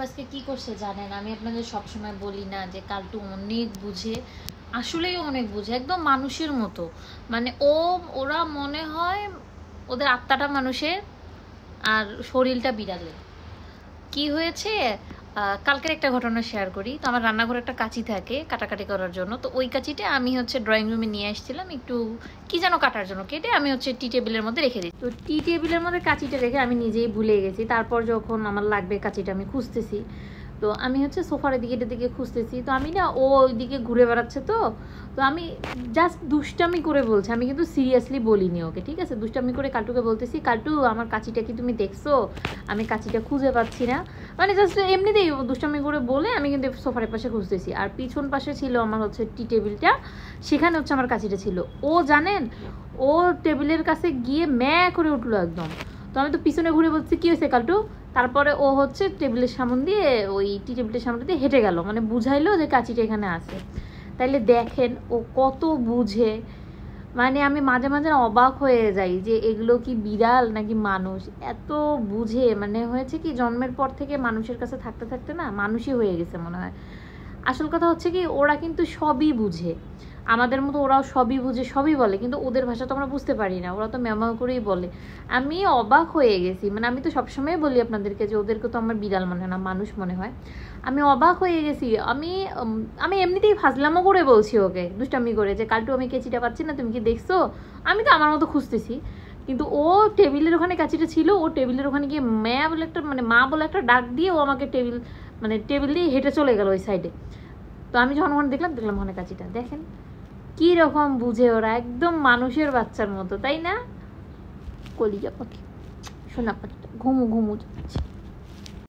আজকে কি করছে জানেন? আমি আপনাদের সবসময় বলি না যে কালটু অনেক বুঝে, আসলেই অনেক বুঝে, একদম মানুষের মতো। মানে ওরা মনে হয় ওদের আত্মাটা মানুষের আর শরীরটা বিড়ালের। কি হয়েছে, কালকের একটা ঘটনা শেয়ার করি। তো আমার রান্নাঘরে একটা কাঁচি থাকে কাটাকাটি করার জন্য, তো ওই কাঁচিটা আমি হচ্ছে ড্রয়িং রুমে নিয়ে আসছিলাম একটু কি যেন কাটার জন্য, কেটে আমি হচ্ছে টি টেবিলের মধ্যে রেখে দিই। তো টি টেবিলের মধ্যে কাঁচিটা রেখে আমি নিজেই ভুলে গেছি। তারপর যখন আমার লাগবে কাঁচিটা আমি খুঁজতেছি, তো আমি হচ্ছে সোফার দিকে খুঁজতেছি, তো আমি না ও ওইদিকে ঘুরে বেড়াচ্ছে, তো তো আমি জাস্ট দুষ্টামি করে বলছি, আমি কিন্তু সিরিয়াসলি বলিনি ওকে, ঠিক আছে? দুষ্টামি করে কালটুকে বলতেছি, কালটু আমার কাঁচিটা কি তুমি দেখছো? আমি কাঁচিটা খুঁজে পাচ্ছি না। মানে জাস্ট এমনিতেই দুষ্টামি করে বলে আমি কিন্তু সোফার পাশে খুঁজতেছি, আর পিছন পাশে ছিল আমার হচ্ছে টি টেবিলটা, সেখানে হচ্ছে আমার কাঁচিটা ছিল। ও জানেন, ও টেবিলের কাছে গিয়ে ম্যা করে উঠলো একদম। তো আমি তো পিছনে ঘুরে বলছি কি হয়েছে কালটু? তারপরে ও হচ্ছে টেবিলের সামনে দিয়ে, ওই টি টেবিলের সামনে দিয়ে হেঁটে গেল, মানে বুঝাইলো যে কাঁচিটা এখানে আছে। তাইলে দেখেন ও কত বুঝে। মানে আমি মাঝে মাঝে অবাক হয়ে যাই যে এগুলো কি বিড়াল নাকি মানুষ, এত বুঝে। মানে হয়েছে কি, জন্মের পর থেকে মানুষের কাছে থাকতে থাকতে না মানুষই হয়ে গেছে মনে হয়। আসল কথা হচ্ছে কি, ওরা কিন্তু সবই বুঝে, আমাদের মতো ওরাও সবই বুঝে, সবই বলে, কিন্তু ওদের ভাষা তো আমরা বুঝতে পারি না, ওরা তো ম্যামাও করেই বলে। আমি অবাক হয়ে গেছি, মানে আমি তো সবসময় বলি আপনাদেরকে যে ওদেরকে তো আমার বিড়াল মনে হয় না, মানুষ মনে হয়। আমি অবাক হয়ে গেছি। আমি এমনিতেই ফাজলামো করে বলছি ওকে, দুষ্টামি করে, যে কালটু আমি কেচিটা পাচ্ছি না, তুমি কি দেখছো? আমি তো আমার মতো খুঁজতেছি, কিন্তু ও টেবিলের ওখানে কাঁচিটা ছিল, ও টেবিলের ওখানে গিয়ে ম্যা বলে একটা, মানে মা বলে একটা ডাক দিয়ে ও আমাকে টেবিল দিয়ে হেঁটে চলে গেল ওই সাইডে। তো আমি যখন ওখানে দেখলাম ওখানে কাঁচিটা, দেখেন কি রকম বুঝে ওরা, একদম মানুষের বাচ্চার মতো, তাই না? কলিজা পাখি, সোনা পাখিটা ঘুমু ঘুমু যাচ্ছে।